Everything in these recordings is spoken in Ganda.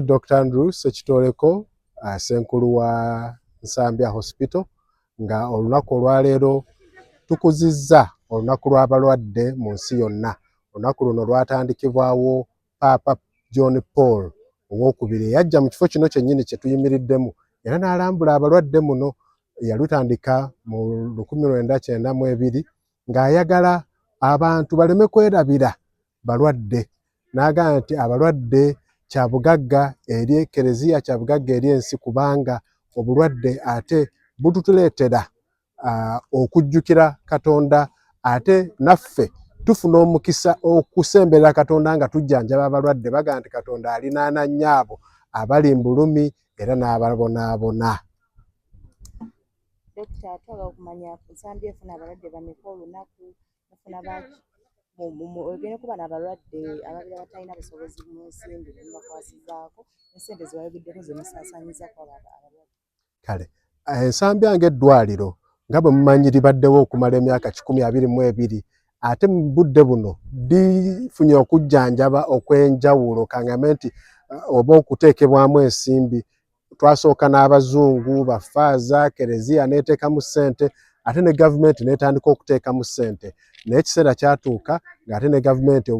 Dr. Andrew Sekitoleko Senkulu wa Nsambya Hospital nga olunaku olwaleero tukuzizza olunaku lw'abalwadde mu nsi yonna. Olunaku luno lwatandikibwawo Papa John Paul II yajja mu kifo kino kyennyini kye tuyimiriddemu era n'alambula abalwadde muno. Yalutandika mu 1992 ng'ayagala abantu baleme kwerabira balwadde, n'agamba nti abalwadde kyabugagga eri Ekereziya, kyabugagga eri ensi, kubanga obulwadde ate bututuleetera okujjukira Katonda, ate naffe tufuna omukisa okusemberera Katonda nga tujjanjaba abalwadde. Bagamba nti Katonda alinaana nnyabo abali mbulumi era n'ababonaabona. Dokita, atwala okumanya Nsambya efuna abalwadde bameka olunaku, mufuna baki ogenda kuba n'abalwadde ababeera batalina busobozi mu nsimbi mubakwasizaako, n'essente ze bayogeddeko ze musaasaanyizako abalwadde? Kale, Ensambya ng'eddwaliro nga bwe mumanyi libaddewo okumala emyaka 22, ate mu budde buno lifunye okujjanjaba okw'enjawulo. Kaŋŋambe nti oba okuteekebwamu ensimbi, twasooka n'abazungu bafaaza, Kereziya n'eteekamu ssente, ate ne gavumenti n'etandika okuteekamu ssente. Naye ekiseera kyatuuka ng'ate ne gavumenti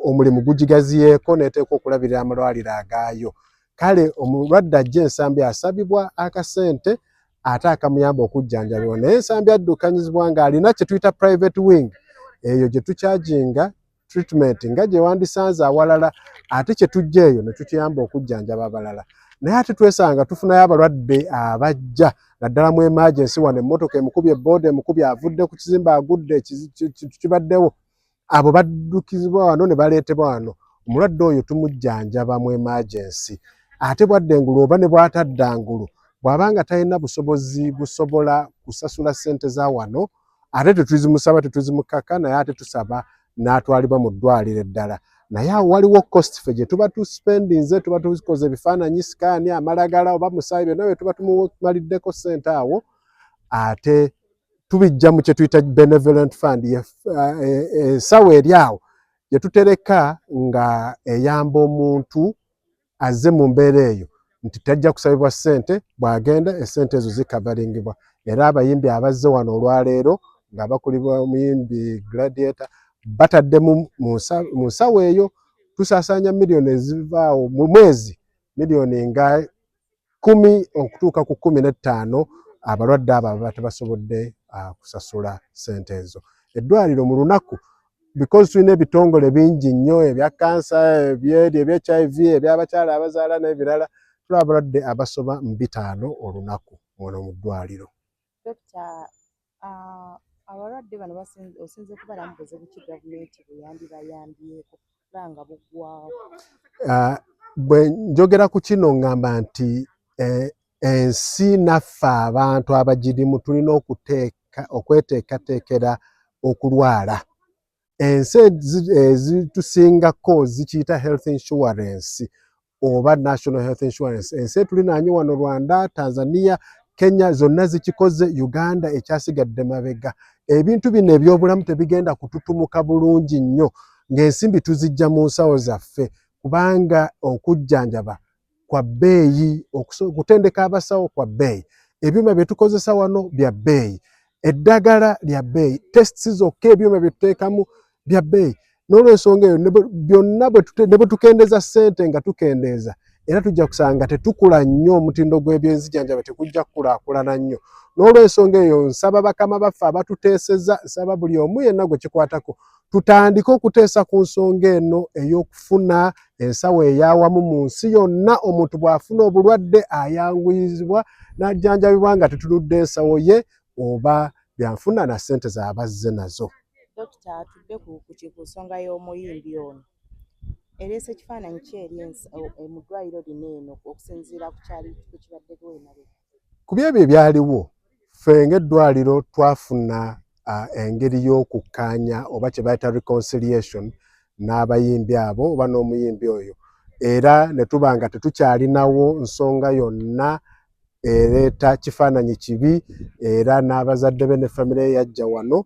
omulimu gugigaziyeeko n'eteeka okulabirira amalwaliro agaayo. Kale omulwadde ajja Ensambya asabibwa akasente ate akamuyamba okujjanjabibwa, naye Ensambya addukanyizibwa ng'alina kye tuyita private wing, eyo gye tukyajinga treatment nga gye wandisanze awalala, ate kye tujja eyo ne tukiyamba okujjanjaba abalala. Naye ate twesanga tufunayo abalwadde abajja naddala mu emergency wano, emmotoka emukubye booda, emukubye avudde ku kizimbe agudde kibaddewo, abo baddukizibwa wano ne baleetebwa wano. Omulwadde oyo tumujjanjaba mu emergency, ate bwaddengulu oba ne bwataddangulu bw'abanga talina busobozi busobola kusasula ssente za wano, ate tetuzimusaba tetuzimukaka, naye ate tusaba n'atwalibwa mu ddwaliro eddala. Naye awo waliwo cost ffe gye tuba tuspendinze, tuba tukoze ebifaananyi, sikaani, amalagala oba musaayi, byonna bye tuba tumaliddeko ssente awo, ate tubijja mu kye tuyita benevolent fund, ensawo eri awo gye tutereka nga eyamba omuntu azze mu mbeera eyo nti tajja kusabibwa ssente, bw'agenda essente ezo zikavaringibwa. Era abayimbi abazze wano olwaleero ng'abakulibwa omuyimbi Gladiator batadde mu nsawo eyo tusaasaanya miliyoni ezivaawo mu mwezi, miliyoni nga 10 okutuuka ku 15 abalwadde abo ababa tebasobodde kusasula ssente ezo. Eddwaliro mu lunaku, because tulina ebitongole bingi nnyo, ebya kansa, ebya HIV, eby'abakyala abazaala n'ebirala, tulaba abalwadde abasoba mu 5 olunaku muno mu ddwaliro. Dokita, abalwadde bano osinze kubalamu buzibu ki gavumenti bwe yandibayambyeko nga buggwawo? Bwe njogera ku kino ŋŋamba nti ensi naffe abantu abagirimu tulina okweteekateekera okulwala. Ensi ezitusingako zikiyita health insurance oba national health insurance. Ensi etulinaanye wano Rwanda, Tanzania, Kenya zonna zikikoze, Uganda ekyasigadde mabega. Ebintu bino ebyobulamu tebigenda kututumuka bulungi nnyo ng'ensimbi tuzijja mu nsawo zaffe, kubanga okujjanjaba kwa bbeeyi, okutendeka abasawo kwa bbeeyi, ebyuma bye tukozesa wano bya bbeeyi, eddagala lya bbeeyi, tests zokka ebyuma bye tuteekamu bya bbeeyi. N'olw'ensonga eyo byonna ne bwe tukendeeza ssente nga tukendeeza, era tujja kusanga tetukula nnyo, omutindo gw'ebyenzijanjaba tegujja kukulaakulana nnyo. N'olw'ensonga eyo nsaba bakama baffe abatuteeseza, nsaba buli omu yenna gwe kikwatako tutandike okuteesa ku nsonga eno ey'okufuna ensawo ey'awamu mu nsi yonna. Omuntu bw'afuna obulwadde ayanguyizibwa n'ajjanjabibwa nga tetunudde ensawo ye oba byanfuna na ssente z'abazze nazo. Dokita, atudde ku nsonga y'omuyimbi ono, ereese ekifaananyi ki eri mu ddwaliro lino eno okusinziira ku kibaddeko emabega? Ku byebyo ebyaliwo, ffe ng'eddwaliro twafuna engeri y'okukkaanya oba kye bayita reconciliation n'abayimbi abo oba n'omuyimbi oyo, era ne tuba nga tetukyalinawo nsonga yonna ereeta kifaananyi kibi, era n'abazadde be ne famire ye yajja wano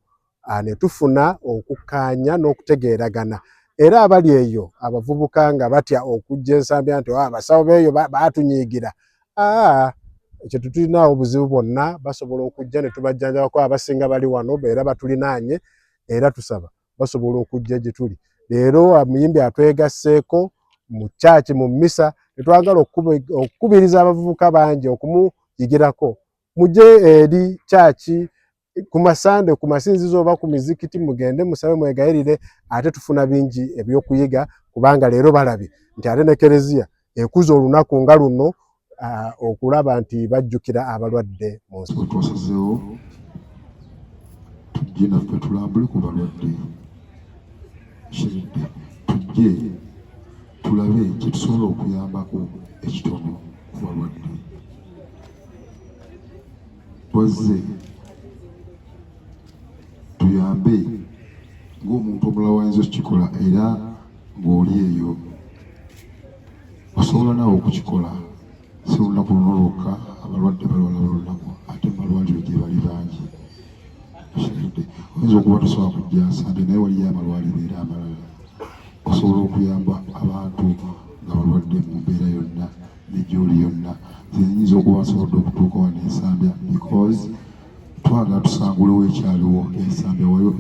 ne tufuna okukkaanya n'okutegeeragana. era abali eyo abavubuka nga batya okujja Ensambya nti abasawo beeyo batunyiigira. Ekyo tutulinawo obuzibu bwonna basobola okujja ne tubajjanjabako abasinga bali wano era batulinaanye era tusaba basobola okujja gye tuli. Leero omuyimbi atwegasseeko mu kyaki mu mmisa ne twagala okukubiriza abavubuka bangi okumuyigirako. Mujje eri kyaki ku masande ku masinzizo oba ku mizikiti mugende musabe mwegayirire ate tufuna bingi ebyokuyiga kubanga leero balabye nti ate ne Kereziya ekuza olunaku nga luno okulaba nti bajjukira abalwadde mu nsi. Twasazeewo tujje naffe tulambule ku balwadde kiridde tujje tulabe kye tusobola okuyambako ekitono ku balwadde. Twazze tuyambe ng'omuntu omulala wayinza okukikola era ng'oli eyo osobola naawe okukikola. Si lunaku luno lwokka abalwadde balwala olunaku ate amalwaliro gye bali bangi. Oyinza okuba tosobola kujja Nsambya naye waliyo amalwaliro era amalala osobola okuyamba abantu nga balwadde mu mbeera yonna ne gy'oli yonna. Nyinza okuba nsobodde okutuuka wano Ensambya because twagala tusangulewo ekyaliwo Ensambya waliwo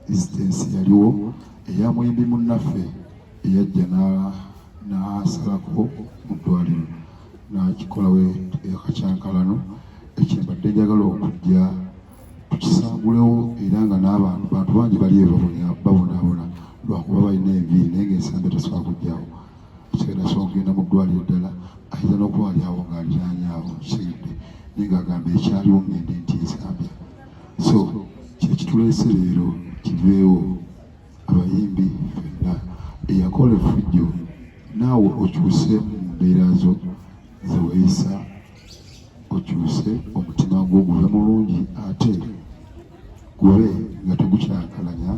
resistance yaliwo eya muyimbi munnaffe eyajja n'asalako mu ddwaliro n'akikolawo akakyankalano. Ekyo mbadde njagala okujja tukisangulewo era nga n'abantu bangi bali babonaabona lwakuba balina enviiri naye ng'Ensambya tasobola kujjawo. Ekigenda asobola okugenda mu ddwaliro ddala ayinza n'okuba aliawo ng'aliraanyaawo kigende naye ng'agamba ekyaliwo ngende nti Ensambya. So kyekituleese leero kiveewo abayimbi ffenna eyakola effujjo naawe okyuse mu mbeera zo ze weeyisa, okyuse omutima gwo gube mulungi ate gube nga tegukyankalanya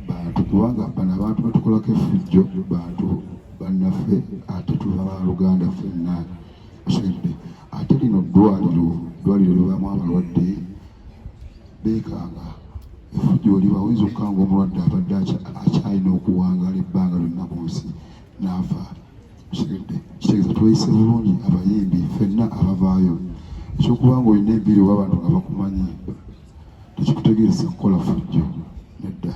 bantu kubanga bano abantu betukolako effujjo bantu bannaffe ate tuba baluganda ffenna. Kigende ate lino ddwaliro libaamu abalwadde beekanga effujjo oliba oyinza okukanga omulwadde abadde akyalina okuwangaala ebbanga lyonna mu nsi n'afa. Kitegeeza tweyise bulungi abayimbi ffenna abavaayo. Ekyokubanga olina embiiri oba abantu nga bakumanyi tekikutegeeza kukola ffujjo nedda,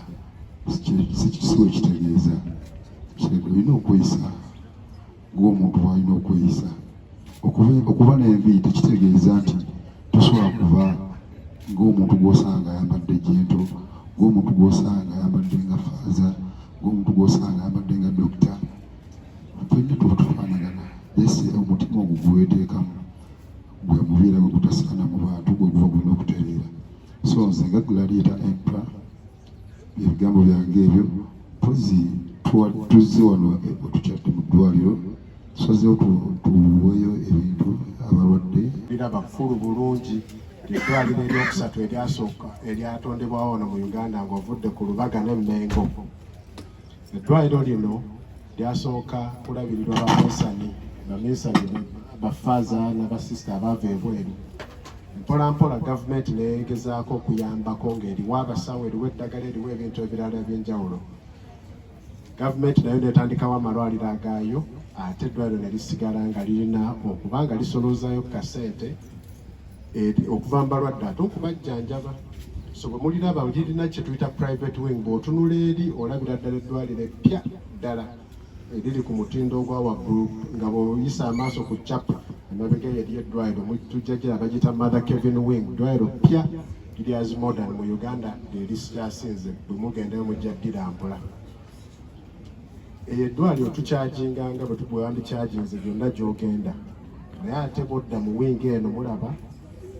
siwe kitegeeza. Olina okweyisa ng'omuntu bw'alina okweyisa. Okuba n'enviiri tekitegeeza nti tosobola kuba ng'omuntu gw'osanga ayambadde jento, ng'omuntu gw'osanga ayambadde nga faaza, ng'omuntu gw'osanga ayambadde nga dokita. Ffenna tuba tufaanagana yese omutima ogwo gweweteekamu gwe mubeera gwe gutasaana mu bantu gwe guba gulina okutereera. So nze nga Gladiator Emperor ebigambo byange ebyo mpozi tuzze wano otukyadde mu ddwaliro tusazeewo tuweeyo ebintu abalwadde. Bakulu bulungi eddwaliro eryokusatu eryasooka eryatondebwawo wano mu Uganda ng'ovudde ku Lubaga ne Mmengo. Eddwaliro lino lyasooka kulabirirwa baminsani bafaaza n'abasisita abaava ebweru. Mpola gavumenti neegezaako okuyambako ng'eriwa abasawo, eriwa eddagala, eriwa ebintu ebirala eby'enjawulo. Gavumenti nayo neetandikawo amalwaliro agaayo ate eddwaliro ne lisigala nga lirina okuba nga lisoloozaayo kasente okuva mu balwadde ate okubajjanjaba. So bwe muliraba lirina kye tuyita private wing, bw'otunula eri olabira ddala eddwaliro eppya ddala eriri ku mutindo ogwa waggulu nga bw'oyisa amaaso ku capa emabega eri eddwaliro tujja giraba bagiyita Mother Kevin Wing. Eddwaliro ppya liri as modern mu Uganda lyerisyasinze bwe mugendayo mujja ddirambula. Eyo eddwaliro tukyaginganga bwe wandikyaginze byonna gy'ogenda, naye ate bw'odda mu wingi eno mulaba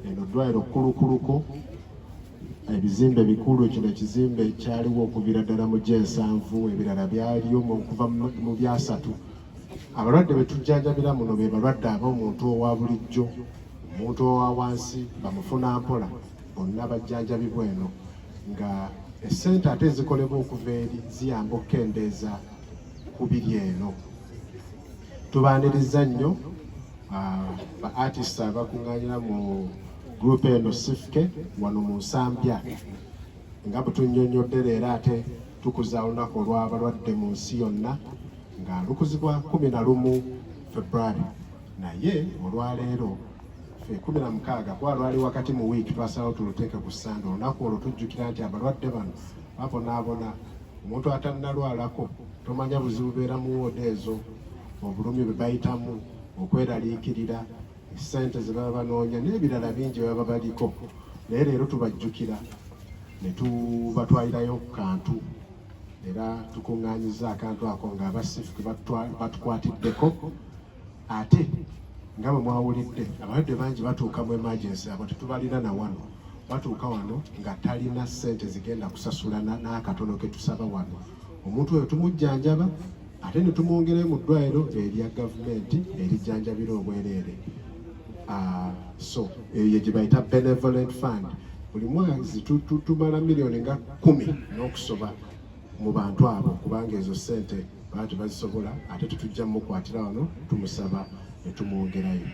eno ddwaliro kulukuluko ebizimbe bikulu. Kino ekizimbe kyaliwo okuviira ddala mu G7, ebirala byaliyo okuva mu byasatu. Abalwadde be tujjanjabira muno be balwadde ab'omuntu owa bulijjo, omuntu owa wansi bamufuna mpola, bonna bajjanjabibwa eno nga essente ate ezikolebwa okuva eri ziyamba okukendeeza ku biri eno. Tubaaniriza nnyo ba artists abakuŋŋaanyira mu gurupu eno Sifuke wano mu Nsambya nga bwe tunnyonnyodde leero ate tukuza olunaku olw'abalwadde mu nsi yonna nga lukuzibwa 11 February naye olwaleero 16 kuba lwali wakati mu wiiki twasalawo tuluteeke ku Sande. Olunaku olwo tujjukira nti abalwadde bano babonaabona. Omuntu atannalwalako tomanya buzibu beera mu wooda ezo, obulumi bwe bayitamu, okweraliikirira, ssente ze baba banoonya n'ebirala bingi baba baliko. Naye leero tubajjukira ne tubatwalirayo ku kantu era tukuŋŋaanyiza akantu ako ng'abasifu ke batukwatiddeko. Ate nga bwe mwawulidde abalwadde bangi batuuka mu emergency abo tetubalina na wano, batuuka wano nga talina ssente zigenda kusasula n'akatono ke tusaba wano. Omuntu oyo tumujjanjaba ate ne tumwongerayo mu ddwaliro erya gavumenti erijjanjabira obwereere. So eyo gye bayita benevolent fund. Buli mwezi tumala miliyoni nga 10 n'okusoba mu bantu abo kubanga ezo ssente baba tebazisobola, ate tetujja mukwatira wano tumusaba ne tumwongerayo.